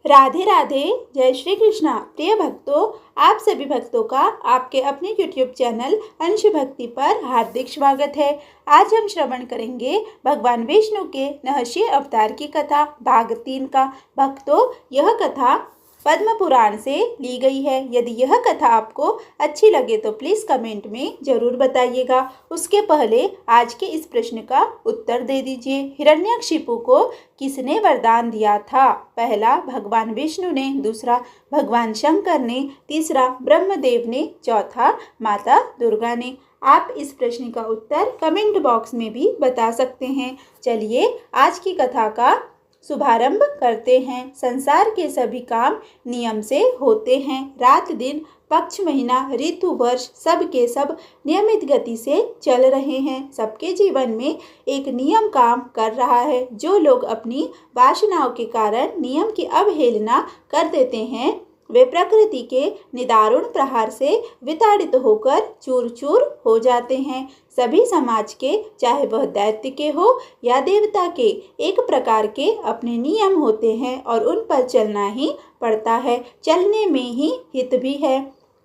राधे राधे। जय श्री कृष्णा। प्रिय भक्तों, आप सभी भक्तों का आपके अपने YouTube चैनल अंश भक्ति पर हार्दिक स्वागत है। आज हम श्रवण करेंगे भगवान विष्णु के नहस्य अवतार की कथा भाग 3 का। भक्तों, यह कथा पद्म पुराण से ली गई है। यदि यह कथा आपको अच्छी लगे तो प्लीज़ कमेंट में ज़रूर बताइएगा। उसके पहले आज के इस प्रश्न का उत्तर दे दीजिए। हिरण्यकशिपु को किसने वरदान दिया था? पहला भगवान विष्णु ने, दूसरा भगवान शंकर ने, तीसरा ब्रह्मदेव ने, चौथा माता दुर्गा ने। आप इस प्रश्न का उत्तर कमेंट बॉक्स में भी बता सकते हैं। चलिए आज की कथा का शुभारंभ करते हैं। संसार के सभी काम नियम से होते हैं। रात दिन, पक्ष, महीना, ऋतु, वर्ष सब के सब नियमित गति से चल रहे हैं। सबके जीवन में एक नियम काम कर रहा है। जो लोग अपनी वासनाओं के कारण नियम की अवहेलना कर देते हैं, वे प्रकृति के निदारुण प्रहार से विताड़ित होकर चूर चूर हो जाते हैं। सभी समाज के, चाहे वह दैत्य के हो या देवता के, एक प्रकार के अपने नियम होते हैं और उन पर चलना ही पड़ता है। चलने में ही हित भी है।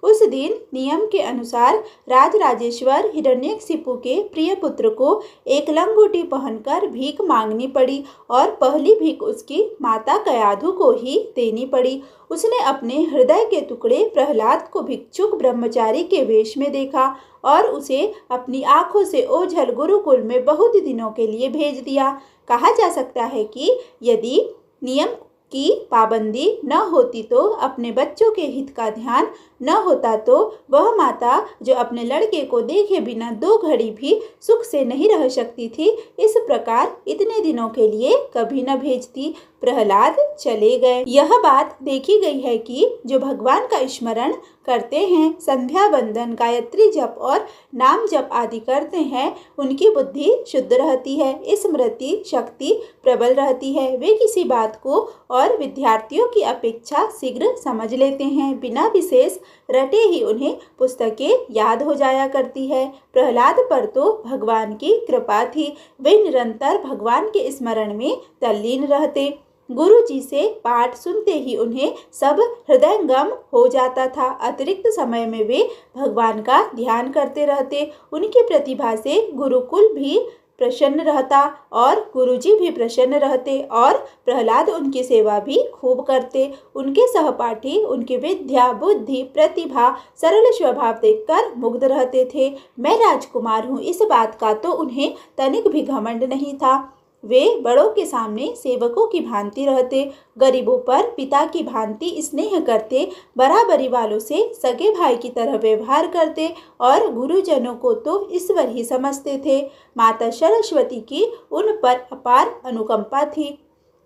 उस दिन नियम के अनुसार राजराजेश्वर हिरण्यकशिपु के प्रिय पुत्र को एक लंगोटी पहनकर भीख मांगनी पड़ी और पहली भीख उसकी माता कयाधु को ही देनी पड़ी। उसने अपने हृदय के टुकड़े प्रहलाद को भिक्षुक ब्रह्मचारी के वेश में देखा और उसे अपनी आंखों से ओझल गुरुकुल में बहुत दिनों के लिए भेज दिया। कहा जा सकता है कि यदि नियम की पाबंदी न होती तो, अपने बच्चों के हित का ध्यान न होता तो, वह माता जो अपने लड़के को देखे बिना 2 घड़ी भी सुख से नहीं रह सकती थी, इस प्रकार इतने दिनों के लिए कभी न भेजती। प्रहलाद चले गए। यह बात देखी गई है कि जो भगवान का स्मरण करते हैं, संध्या वंदन, गायत्री जप और नाम जप आदि करते हैं, उनकी बुद्धि शुद्ध रहती है, स्मृति शक्ति प्रबल रहती है। वे किसी बात को और विद्यार्थियों की अपेक्षा शीघ्र समझ लेते हैं। बिना विशेष रटे ही उन्हें पुस्तकें याद हो जाया करती है। प्रहलाद पर तो भगवान की कृपा थी। वे निरंतर भगवान के स्मरण में तल्लीन रहते। गुरु जी से पाठ सुनते ही उन्हें सब हृदयंगम हो जाता था। अतिरिक्त समय में वे भगवान का ध्यान करते रहते। उनकी प्रतिभा से गुरुकुल भी प्रसन्न रहता और गुरुजी भी प्रसन्न रहते और प्रहलाद उनकी सेवा भी खूब करते। उनके सहपाठी उनकी विद्या, बुद्धि, प्रतिभा, सरल स्वभाव देखकर मुग्ध रहते थे। मैं राजकुमार हूँ, इस बात का तो उन्हें तनिक भी घमंड नहीं था। वे बड़ों के सामने सेवकों की भांति रहते, गरीबों पर पिता की भांति स्नेह करते, बराबरी वालों से सगे भाई की तरह व्यवहार करते और गुरुजनों को तो ईश्वर ही समझते थे। माता सरस्वती की उन पर अपार अनुकंपा थी।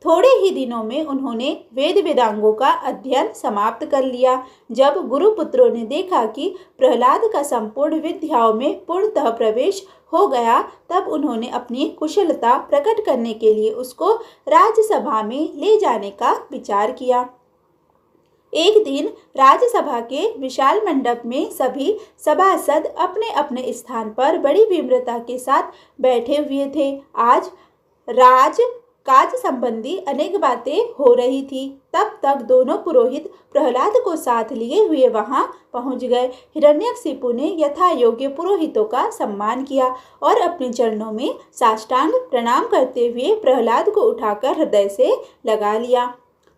थोड़े ही दिनों में उन्होंने वेद वेदांगों का अध्ययन समाप्त कर लिया। जब गुरुपुत्रों ने देखा कि प्रहलाद का संपूर्ण विद्याओं में पूर्णतः प्रवेश हो गया, तब उन्होंने अपनी कुशलता प्रकट करने के लिए उसको राजसभा में ले जाने का विचार किया। एक दिन राजसभा के विशाल मंडप में सभी सभासद अपने अपने स्थान पर बड़ी विनम्रता के साथ बैठे हुए थे। आज राज काज संबंधी अनेक बातें हो रही थी। तब तक दोनों पुरोहित प्रहलाद को साथ लिए हुए वहां पहुंच गए। हिरण्यकशिपु ने यथा योग्य पुरोहितों का सम्मान किया और अपने चरणों में साष्टांग प्रणाम करते हुए प्रहलाद को उठाकर हृदय से लगा लिया।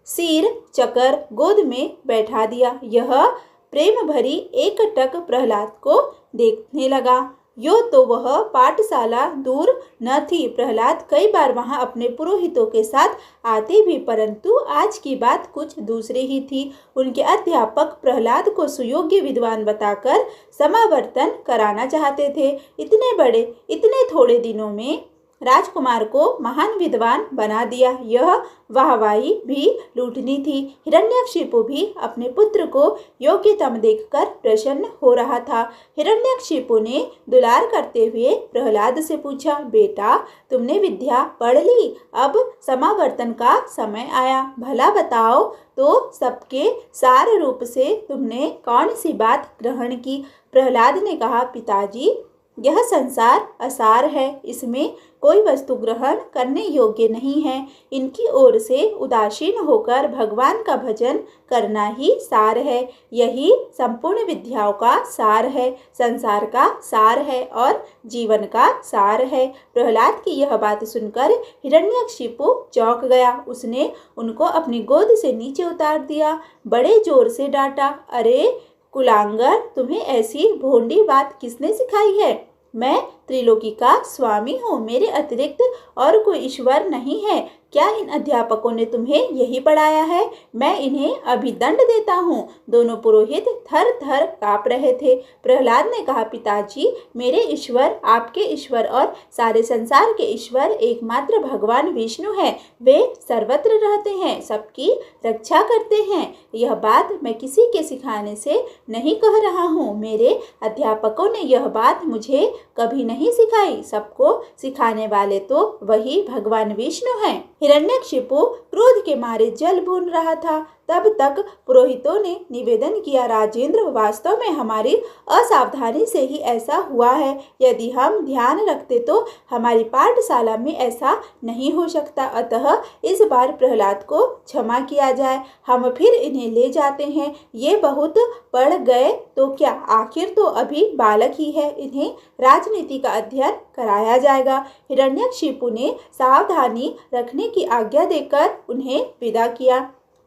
सिर चकर गोद में बैठा दिया। यह प्रेम भरी एकटक प्रहलाद को देखने लगा। यो तो वह पाठशाला दूर न थी। प्रहलाद कई बार वहां अपने पुरोहितों के साथ आते भी, परंतु आज की बात कुछ दूसरी ही थी। उनके अध्यापक प्रहलाद को सुयोग्य विद्वान बताकर समावर्तन कराना चाहते थे। इतने थोड़े दिनों में राजकुमार को महान विद्वान बना दिया। यह वाहवाही भी लूटनी थी। हिरण्यकशिपु भी अपने पुत्र को योग्यतम देखकर प्रसन्न हो रहा था। हिरण्यकशिपु ने दुलार करते हुए प्रहलाद से पूछा, बेटा, तुमने विद्या पढ़ ली, अब समावर्तन का समय आया। भला बताओ तो सबके सार रूप से तुमने कौन सी बात ग्रहण की? प्रहलाद ने कहा, पिताजी, यह संसार असार है, इसमें कोई वस्तु ग्रहण करने योग्य नहीं है। इनकी ओर से उदासीन होकर भगवान का भजन करना ही सार है। यही संपूर्ण विद्याओं का सार है, संसार का सार है और जीवन का सार है। प्रहलाद की यह बात सुनकर हिरण्यकशिपु चौंक गया। उसने उनको अपनी गोद से नीचे उतार दिया, बड़े जोर से डांटा, अरे कुलांगर, तुम्हें ऐसी भोंडी बात किसने सिखाई है? मैं त्रिलोकी का स्वामी हूँ, मेरे अतिरिक्त और कोई ईश्वर नहीं है। क्या इन अध्यापकों ने तुम्हें यही पढ़ाया है? मैं इन्हें अभी दंड देता हूँ। दोनों पुरोहित थर थर काँप रहे थे। प्रहलाद ने कहा, पिताजी, मेरे ईश्वर, आपके ईश्वर और सारे संसार के ईश्वर एकमात्र भगवान विष्णु हैं। वे सर्वत्र रहते हैं, सबकी रक्षा करते हैं। यह बात मैं किसी के सिखाने से नहीं कह रहा हूँ। मेरे अध्यापकों ने यह बात मुझे कभी नहीं सिखाई। सबको सिखाने वाले तो वही भगवान विष्णु हैं। हिरण्यकशिपु क्रोध के मारे जल भून रहा था। तब तक पुरोहितों ने निवेदन किया, राजेंद्र, वास्तव में हमारी असावधानी से ही ऐसा हुआ है। यदि हम ध्यान रखते तो हमारी पाठशाला में ऐसा नहीं हो सकता। अतः इस बार प्रहलाद को क्षमा किया जाए। हम फिर इन्हें ले जाते हैं। ये बहुत पढ़ गए तो क्या, आखिर तो अभी बालक ही है। इन्हें राजनीति का अध्ययन कराया जाएगा। हिरण्यकशिपु ने सावधानी रखने की आज्ञा देकर उन्हें विदा किया।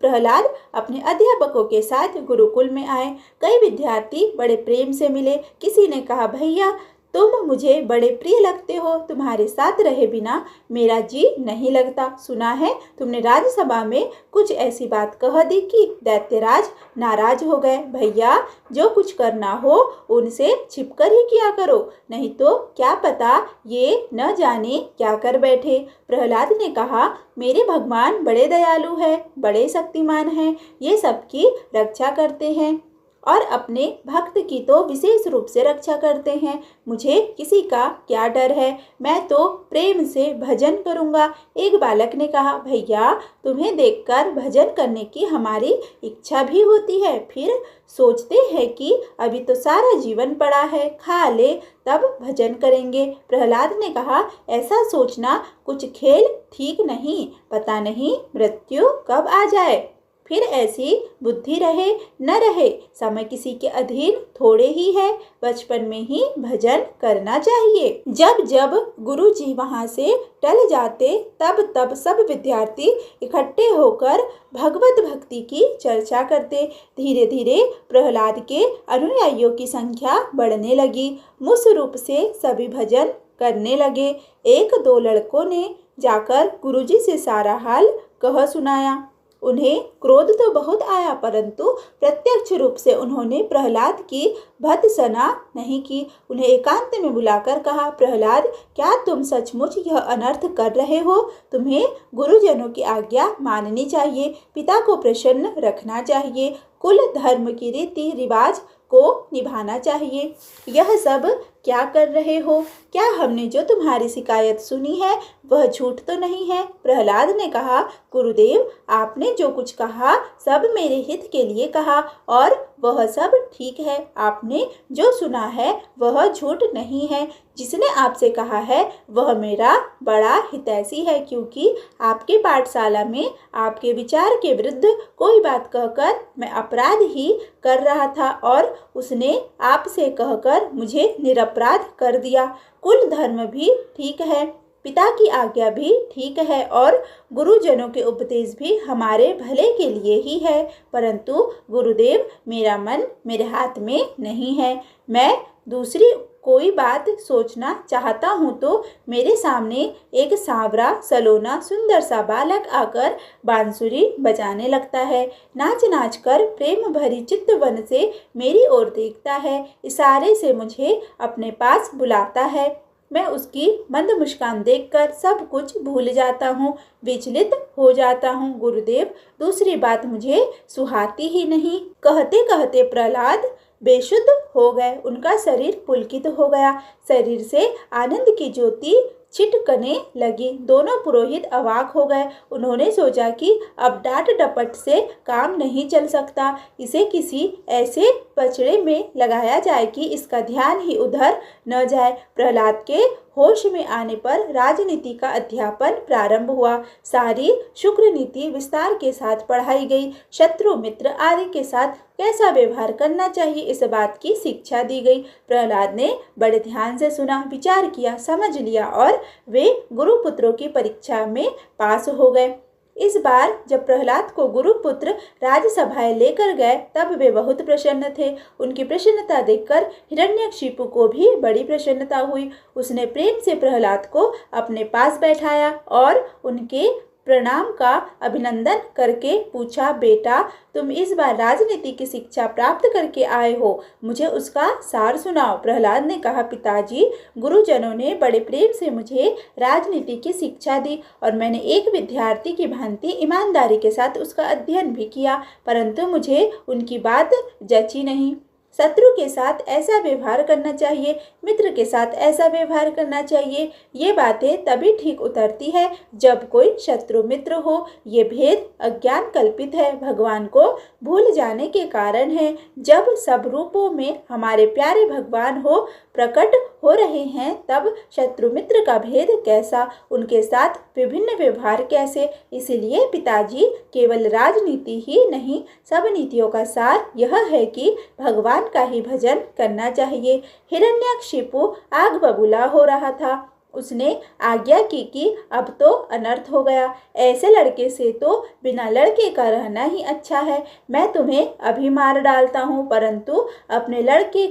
प्रहलाद अपने अध्यापकों के साथ गुरुकुल में आए। कई विद्यार्थी बड़े प्रेम से मिले। किसी ने कहा, भैया, तुम मुझे बड़े प्रिय लगते हो, तुम्हारे साथ रहे बिना मेरा जी नहीं लगता। सुना है तुमने राज्यसभा में कुछ ऐसी बात कह दी कि दैत्यराज नाराज हो गए। भैया, जो कुछ करना हो उनसे छिपकर ही किया करो, नहीं तो क्या पता ये न जाने क्या कर बैठे। प्रहलाद ने कहा, मेरे भगवान बड़े दयालु हैं, बड़े शक्तिमान हैं, ये सबकी रक्षा करते हैं और अपने भक्त की तो विशेष रूप से रक्षा करते हैं। मुझे किसी का क्या डर है, मैं तो प्रेम से भजन करूँगा। एक बालक ने कहा, भैया, तुम्हें देखकर भजन करने की हमारी इच्छा भी होती है, फिर सोचते हैं कि अभी तो सारा जीवन पड़ा है, खा ले तब भजन करेंगे। प्रहलाद ने कहा, ऐसा सोचना कुछ खेल ठीक नहीं, पता नहीं मृत्यु कब आ जाए, फिर ऐसी बुद्धि रहे न रहे, समय किसी के अधीन थोड़े ही है। बचपन में ही भजन करना चाहिए। जब जब गुरुजी वहाँ से टल जाते तब तब सब विद्यार्थी इकट्ठे होकर भगवत भक्ति की चर्चा करते। धीरे धीरे प्रहलाद के अनुयायियों की संख्या बढ़ने लगी। मुस रूप से सभी भजन करने लगे। एक दो लड़कों ने जाकर गुरुजी से सारा हाल कह सुनाया। उन्हें क्रोध तो बहुत आया, परंतु प्रत्यक्ष रूप से उन्होंने प्रहलाद की भर्त्सना नहीं की। उन्हें एकांत में बुलाकर कहा, प्रहलाद, क्या तुम सचमुच यह अनर्थ कर रहे हो? तुम्हें गुरुजनों की आज्ञा माननी चाहिए, पिता को प्रसन्न रखना चाहिए, कुल धर्म की रीति रिवाज को निभाना चाहिए। यह सब क्या कर रहे हो? क्या हमने जो तुम्हारी शिकायत सुनी है वह झूठ तो नहीं है? प्रहलाद ने कहा, गुरुदेव, आपने जो कुछ कहा सब मेरे हित के लिए कहा और वह सब ठीक है। आपने जो सुना है वह झूठ नहीं है। जिसने आपसे कहा है वह मेरा बड़ा हितैषी है, क्योंकि आपके पाठशाला में आपके विचार के विरुद्ध कोई बात कहकर मैं अपराध ही कर रहा था और उसने आपसे कहकर मुझे निरपराध कर दिया। कुल धर्म भी ठीक है, पिता की आज्ञा भी ठीक है और गुरुजनों के उपदेश भी हमारे भले के लिए ही है, परंतु गुरुदेव, मेरा मन मेरे हाथ में नहीं है। मैं दूसरी कोई बात सोचना चाहता हूँ तो मेरे सामने एक सांवरा सलोना सुंदर सा बालक आकर बांसुरी बजाने लगता है, नाच नाच कर प्रेम भरी चित्तवन से मेरी ओर देखता है, इशारे से मुझे अपने पास बुलाता है। मैं उसकी मंद मुस्कान देखकर सब कुछ भूल जाता हूँ, विचलित हो जाता हूँ। गुरुदेव, दूसरी बात मुझे सुहाती ही नहीं। कहते कहते प्रहलाद बेशुद्ध हो गए। उनका शरीर पुलकित हो गया। शरीर से आनंद की ज्योति छिटकने लगी। दोनों पुरोहित अवाक हो गए। उन्होंने सोचा कि अब डांट डपट से काम नहीं चल सकता, इसे किसी ऐसे पचड़े में लगाया जाए कि इसका ध्यान ही उधर न जाए। प्रहलाद के होश में आने पर राजनीति का अध्यापन प्रारंभ हुआ। सारी शुक्र नीति विस्तार के साथ पढ़ाई गई। शत्रु मित्र आदि के साथ कैसा व्यवहार करना चाहिए इस बात की शिक्षा दी गई। प्रहलाद ने बड़े ध्यान से सुना, विचार किया, समझ लिया और वे गुरुपुत्रों की परीक्षा में पास हो गए। इस बार जब प्रहलाद को गुरुपुत्र राजसभाएं लेकर गए तब वे बहुत प्रसन्न थे। उनकी प्रसन्नता देखकर हिरण्यकशिपु को भी बड़ी प्रसन्नता हुई। उसने प्रेम से प्रहलाद को अपने पास बैठाया और उनके प्रणाम का अभिनंदन करके पूछा, बेटा तुम इस बार राजनीति की शिक्षा प्राप्त करके आए हो, मुझे उसका सार सुनाओ। प्रहलाद ने कहा, पिताजी गुरुजनों ने बड़े प्रेम से मुझे राजनीति की शिक्षा दी और मैंने एक विद्यार्थी की भांति ईमानदारी के साथ उसका अध्ययन भी किया, परंतु मुझे उनकी बात जची नहीं। शत्रु के साथ ऐसा व्यवहार करना चाहिए, मित्र के साथ ऐसा व्यवहार करना चाहिए। ये बातें तभी ठीक उतरती है जब कोई शत्रु मित्र हो। ये भेद अज्ञान कल्पित है, भगवान को भूल जाने के कारण है। जब सब रूपों में हमारे प्यारे भगवान हो प्रकट हो रहे हैं तब शत्रु मित्र का भेद कैसा, उनके साथ विभिन्न व्यवहार कैसे। इसलिए पिताजी केवल राजनीति ही नहीं, सब नीतियों का सार यह है कि भगवान का ही भजन करना चाहिए। हिरण्यकशिपु आग बबूला हो रहा था। उसने आज्ञा की कि अब तो अनर्थ हो गया। ऐसे लड़के से तो बिना लड़के का रहना ही अच्छा है। मैं तुम्हें अभी मार डालता हूँ, परंतु अपने लड़के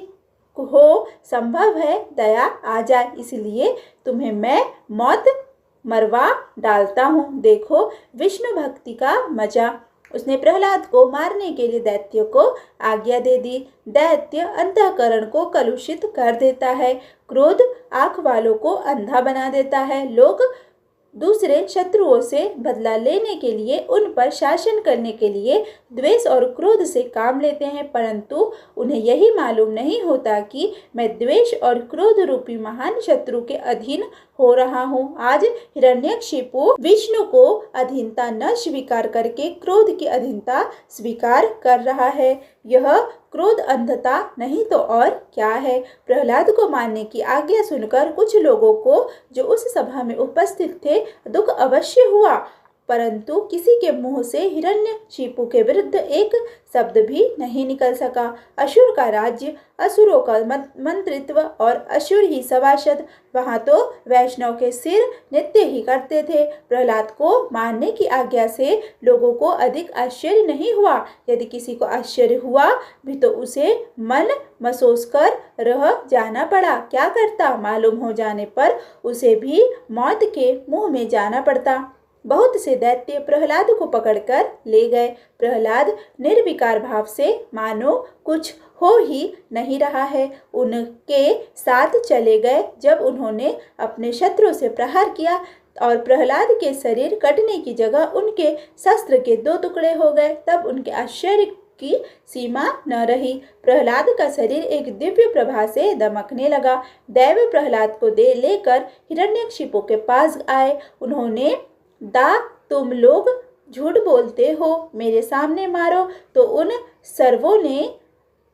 हो संभव है दया आ जाए, इसलिए तुम्हें मैं मौत मरवा डालता हूँ। देखो विष्णु भक्ति का मजा। उसने प्रहलाद को मारने के लिए दैत्य को आज्ञा दे दी। दैत्य अंतःकरण को कलुषित कर देता है, क्रोध आंख वालों को अंधा बना देता है। लोग दूसरे शत्रुओं से बदला लेने के लिए, उन पर शासन करने के लिए द्वेष और क्रोध से काम लेते हैं, परंतु उन्हें यही मालूम नहीं होता कि मैं द्वेष और क्रोध रूपी महान शत्रु के अधीन हो रहा हूँ। आज हिरण्यकशिपु विष्णु को अधीनता न स्वीकार करके क्रोध की अधीनता स्वीकार कर रहा है। यह क्रोध अंधता नहीं तो और क्या है। प्रहलाद को मारने की आज्ञा सुनकर कुछ लोगों को जो उस सभा में उपस्थित थे दुख अवश्य हुआ, परंतु किसी के मुंह से हिरण्यकशिपु के विरुद्ध एक शब्द भी नहीं निकल सका। असुर का राज्य, असुरों का मंत्रित्व और असुर ही सभासद, वहां तो वैष्णव के सिर नृत्य ही करते थे। प्रहलाद को मारने की आज्ञा से लोगों को अधिक आश्चर्य नहीं हुआ। यदि किसी को आश्चर्य हुआ भी तो उसे मन महसूस कर रह जाना पड़ा। क्या करता, मालूम हो जाने पर उसे भी मौत के मुंह में जाना पड़ता। बहुत से दैत्य प्रहलाद को पकड़कर ले गए। प्रहलाद निर्विकार भाव से मानो कुछ हो ही नहीं रहा है उनके साथ चले गए। जब उन्होंने अपने शत्रु से प्रहार किया और प्रहलाद के शरीर कटने की जगह उनके शस्त्र के 2 टुकड़े हो गए, तब उनके आश्चर्य की सीमा न रही। प्रहलाद का शरीर एक दिव्य प्रभा से दमकने लगा। दैव प्रहलाद को लेकर हिरण्यकशिपु के पास आए। उन्होंने तुम लोग झूठ बोलते हो, मेरे सामने मारो। तो उन सर्वों ने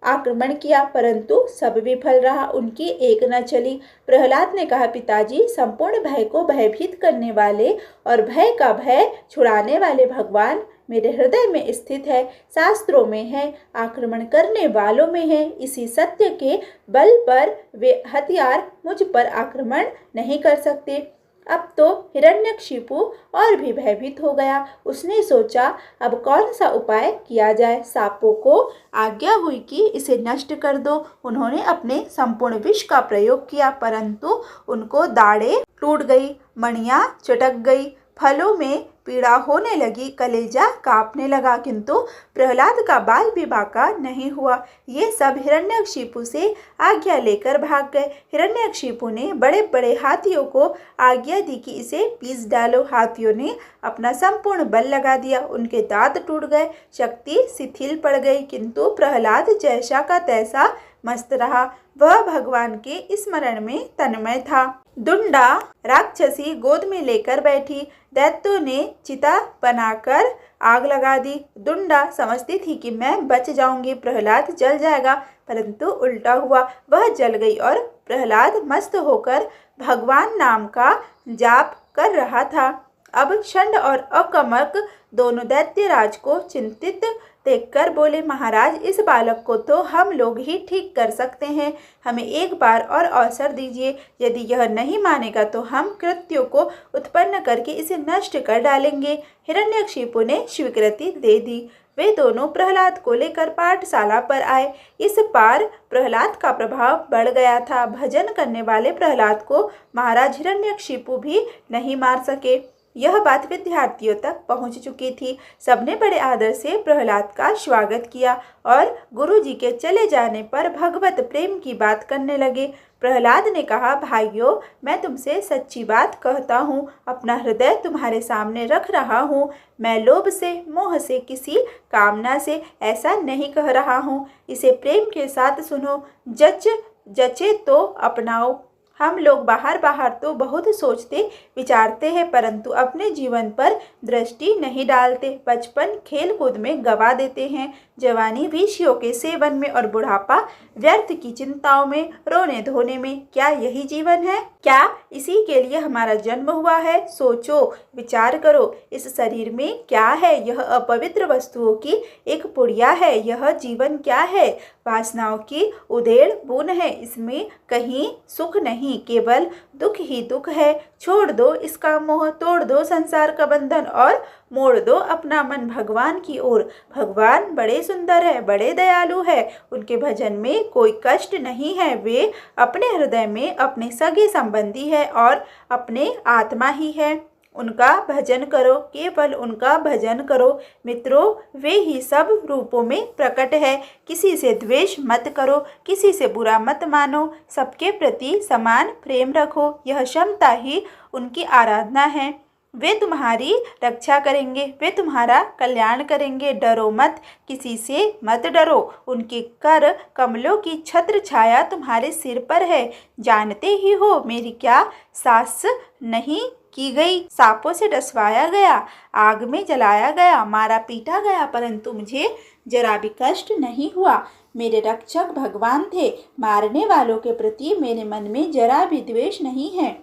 आक्रमण किया, परंतु सब विफल रहा, उनकी एक न चली। प्रहलाद ने कहा, पिताजी संपूर्ण भय को भयभीत करने वाले और भय का भय छुड़ाने वाले भगवान मेरे हृदय में स्थित है, शास्त्रों में है, आक्रमण करने वालों में है। इसी सत्य के बल पर वे हथियार मुझ पर आक्रमण नहीं कर सकते। अब तो हिरण्यकशिपु और भी भयभीत हो गया। उसने सोचा अब कौन सा उपाय किया जाए। सांपों को आज्ञा हुई कि इसे नष्ट कर दो। उन्होंने अपने संपूर्ण विष का प्रयोग किया, परंतु उनको दाढ़ें टूट गई, मणियां चटक गई, फलों में पीड़ा होने लगी, कलेजा कांपने लगा, किंतु प्रहलाद का बाल भी बांका नहीं हुआ। ये सब हिरण्यकशिपु से आज्ञा लेकर भाग गए। हिरण्यकशिपु ने बड़े बड़े हाथियों को आज्ञा दी कि इसे पीस डालो। हाथियों ने अपना संपूर्ण बल लगा दिया, उनके दांत टूट गए, शक्ति शिथिल पड़ गई, किंतु प्रहलाद जैसा का तैसा मस्त रहा। वह भगवान के स्मरण में तन्मय था। दुंडा राक्षसी गोद में लेकर बैठी। दैत्यों ने चिता बनाकर आग लगा दी। दुंडा समझती थी कि मैं बच जाऊंगी, प्रहलाद जल जाएगा, परंतु उल्टा हुआ, वह जल गई और प्रहलाद मस्त होकर भगवान नाम का जाप कर रहा था। अब षंड और अकमक दोनों दैत्यराज को चिंतित देखकर बोले, महाराज, इस बालक को तो हम लोग ही ठीक कर सकते हैं, हमें एक बार और अवसर दीजिए। यदि यह नहीं मानेगा तो हम कृत्यों को उत्पन्न करके इसे नष्ट कर डालेंगे। हिरण्यकशिपु ने स्वीकृति दे दी। वे दोनों प्रहलाद को लेकर पाठशाला पर आए। इस बार प्रहलाद का प्रभाव बढ़ गया था। भजन करने वाले प्रहलाद को महाराज हिरण्यकशिपु भी नहीं मार सके। यह बात विद्यार्थियों तक पहुंच चुकी थी। सबने बड़े आदर से प्रहलाद का स्वागत किया और गुरुजी के चले जाने पर भगवत प्रेम की बात करने लगे। प्रहलाद ने कहा, भाइयों, मैं तुमसे सच्ची बात कहता हूँ, अपना हृदय तुम्हारे सामने रख रहा हूँ। मैं लोभ से, मोह से, किसी कामना से ऐसा नहीं कह रहा हूँ। इसे प्रेम के साथ सुनो, जचे तो अपनाओ। हम लोग बाहर बाहर तो बहुत सोचते विचारते हैं, परंतु अपने जीवन पर दृष्टि नहीं डालते। बचपन खेल कूद में गवा देते हैं, जवानी विषयों के सेवन में और बुढ़ापा व्यर्थ की चिंताओं में, रोने धोने में। क्या यही जीवन है? क्या इसी के लिए हमारा जन्म हुआ है? सोचो, विचार करो, इस शरीर में क्या है? यह अपवित्र वस्तुओं की एक पुड़िया है। यह जीवन क्या है? वासनाओं की उधेड़ बुन है। इसमें कहीं सुख नहीं, केवल दुख ही दुख है। छोड़ दो इसका मोह, तोड़ दो संसार का बंधन और मोड़ दो अपना मन भगवान की ओर। भगवान बड़े सुंदर है, बड़े दयालु है, उनके भजन में कोई कष्ट नहीं है। वे अपने हृदय में अपने सगे संबंधी है और अपने आत्मा ही है। उनका भजन करो, केवल उनका भजन करो। मित्रों, वे ही सब रूपों में प्रकट है। किसी से द्वेष मत करो, किसी से बुरा मत मानो, सबके प्रति समान प्रेम रखो। यह क्षमता ही उनकी आराधना है। वे तुम्हारी रक्षा करेंगे, वे तुम्हारा कल्याण करेंगे। डरो मत, किसी से मत डरो। उनके कर कमलों की छत्र छाया तुम्हारे सिर पर है। जानते ही हो मेरी क्या सास नहीं की गई, सांपों से डसवाया गया, आग में जलाया गया, मारा पीटा गया, परंतु मुझे जरा भी कष्ट नहीं हुआ। मेरे रक्षक भगवान थे। मारने वालों के प्रति मेरे मन में जरा भी द्वेष नहीं है।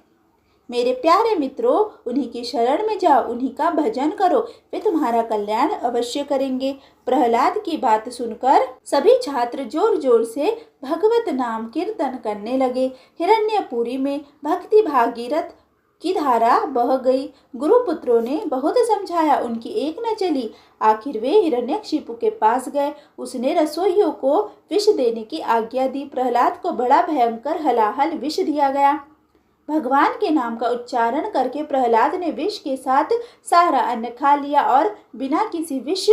मेरे प्यारे मित्रों, उन्हीं की शरण में जाओ, उन्हीं का भजन करो, वे तुम्हारा कल्याण अवश्य करेंगे। प्रहलाद की बात सुनकर सभी छात्र जोर जोर से भगवत नाम कीर्तन करने लगे। हिरण्यपुरी में भक्ति भागीरथ की धारा बह गई। गुरुपुत्रों ने बहुत समझाया, उनकी एक न चली। आखिर वे हिरण्यकशिपु के पास गए। उसने रसोइयों को विष देने की आज्ञा दी। प्रहलाद को बड़ा भयंकर हलाहल विष दिया गया। भगवान के नाम का उच्चारण करके प्रहलाद ने विष के साथ सारा अन्न खा लिया और बिना किसी विष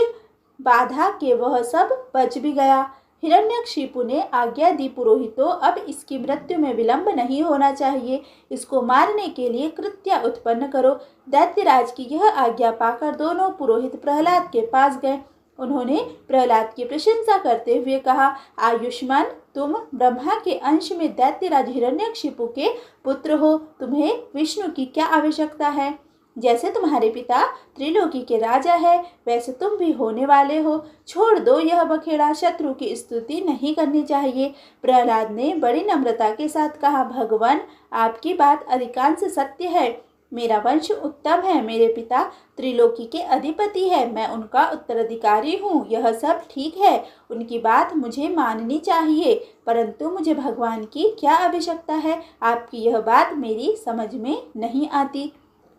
बाधा के वह सब बच भी गया। हिरण्यकशिपु ने आज्ञा दी, पुरोहितों, अब इसकी मृत्यु में विलंब नहीं होना चाहिए। इसको मारने के लिए कृत्या उत्पन्न करो। दैत्यराज की यह आज्ञा पाकर दोनों पुरोहित प्रहलाद के पास गए। उन्होंने प्रहलाद की प्रशंसा करते हुए कहा, आयुष्मान, तुम ब्रह्मा के अंश में दैत्यराज हिरण्यकशिपु के पुत्र हो। तुम्हें विष्णु की क्या आवश्यकता है? जैसे तुम्हारे पिता त्रिलोकी के राजा है, वैसे तुम भी होने वाले हो। छोड़ दो यह बखेड़ा, शत्रु की स्तुति नहीं करनी चाहिए। प्रहलाद ने बड़ी नम्रता के साथ कहा, भगवान, आपकी बात अधिकांश सत्य है। मेरा वंश उत्तम है, मेरे पिता त्रिलोकी के अधिपति है, मैं उनका उत्तराधिकारी हूँ। यह सब ठीक है, उनकी बात मुझे माननी चाहिए, परंतु मुझे भगवान की क्या आवश्यकता है? आपकी यह बात मेरी समझ में नहीं आती।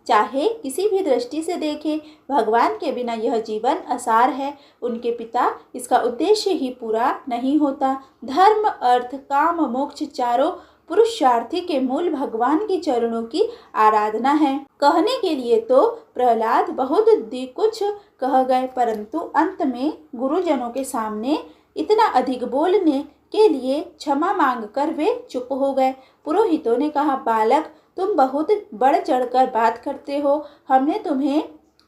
चाहे किसी भी दृष्टि से देखें, भगवान के बिना यह जीवन असार है। उनके पिता इसका उद्देश्य ही पूरा नहीं होता। धर्म, अर्थ, काम, मोक्ष चारों पुरुषार्थी के मूल भगवान के चरणों की आराधना है। कहने के लिए तो प्रहलाद बहुत कुछ कह गए, परंतु अंत में गुरुजनों के सामने इतना अधिक बोलने के लिए क्षमा मांगकर वे चुप हो गए। पुरोहितों ने कहा, बालक, तुम बहुत बढ़ चढ़कर बात करते हो। हमने तुम्हें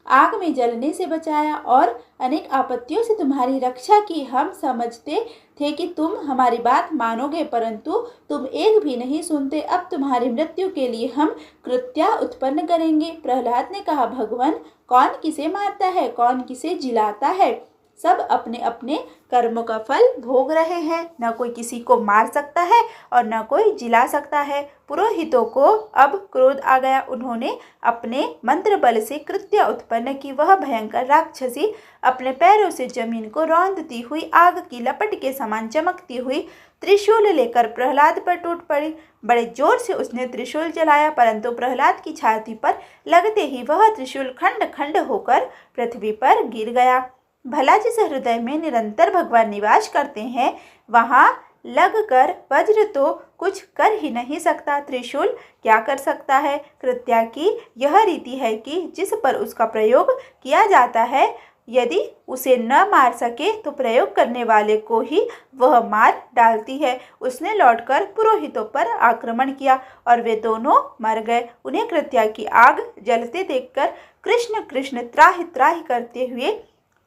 आग में जलने से बचाया और अनेक आपत्तियों से तुम्हारी रक्षा की। हम समझते थे कि तुम हमारी बात मानोगे, परंतु तुम एक भी नहीं सुनते। अब तुम्हारी मृत्यु के लिए हम कृत्या उत्पन्न करेंगे। प्रहलाद ने कहा, भगवान, कौन किसे मारता है, कौन किसे जिलाता है? सब अपने अपने कर्मों का फल भोग रहे हैं। न कोई किसी को मार सकता है और न कोई जिला सकता है। पुरोहितों को अब क्रोध आ गया। उन्होंने अपने मंत्र बल से कृत्या उत्पन्न की। वह भयंकर राक्षसी अपने पैरों से जमीन को रौंदती हुई आग की लपट के समान चमकती हुई त्रिशूल लेकर प्रहलाद पर टूट पड़ी। बड़े जोर से उसने त्रिशूल चलाया, परंतु प्रहलाद की छाती पर लगते ही वह त्रिशूल खंड खंड होकर पृथ्वी पर गिर गया। भला जिस हृदय में निरंतर भगवान निवास करते हैं, वहाँ लगकर वज्र तो कुछ कर ही नहीं सकता। त्रिशूल क्या कर सकता है? कृत्या की यह रीति है कि जिस पर उसका प्रयोग किया जाता है, यदि उसे न मार सके तो प्रयोग करने वाले को ही वह मार डालती है। उसने लौटकर पुरोहितों पर आक्रमण किया और वे दोनों मर गए। उन्हें कृत्या की आग जलते देखकर कृष्ण कृष्ण त्राहि त्राहि करते हुए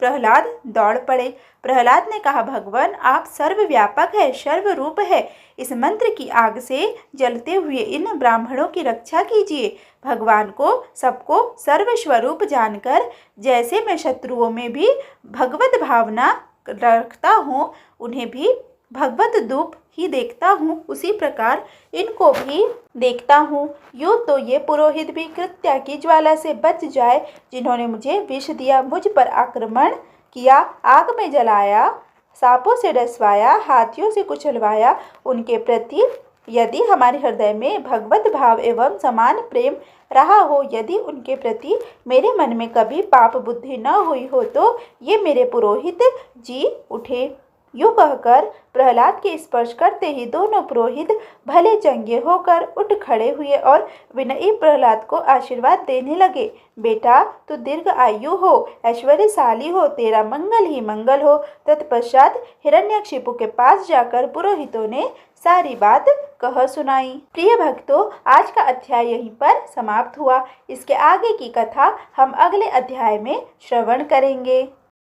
प्रहलाद दौड़ पड़े। प्रहलाद ने कहा, भगवान, आप सर्वव्यापक है, सर्वरूप है। इस मंत्र की आग से जलते हुए इन ब्राह्मणों की रक्षा कीजिए। भगवान को सबको सर्वस्वरूप जानकर जैसे मैं शत्रुओं में भी भगवत भावना रखता हूँ, उन्हें भी भगवत धूप ही देखता हूँ, उसी प्रकार इनको भी देखता हूँ। यूँ तो ये पुरोहित भी कृत्या की ज्वाला से बच जाए, जिन्होंने मुझे विष दिया, मुझ पर आक्रमण किया, आग में जलाया, सांपों से डसवाया, हाथियों से कुचलवाया। उनके प्रति यदि हमारे हृदय में भगवत भाव एवं समान प्रेम रहा हो, यदि उनके प्रति मेरे मन में कभी पाप बुद्धि न हुई हो, तो ये मेरे पुरोहित जी उठे। यूँ कहकर प्रहलाद के स्पर्श करते ही दोनों पुरोहित भले चंगे होकर उठ खड़े हुए और विनयी प्रहलाद को आशीर्वाद देने लगे। बेटा, तू दीर्घ आयु हो, ऐश्वर्यशाली हो, तेरा मंगल ही मंगल हो। तत्पश्चात हिरण्यकशिपु के पास जाकर पुरोहितों ने सारी बात कह सुनाई। प्रिय भक्तों, आज का अध्याय यहीं पर समाप्त हुआ। इसके आगे की कथा हम अगले अध्याय में श्रवण करेंगे।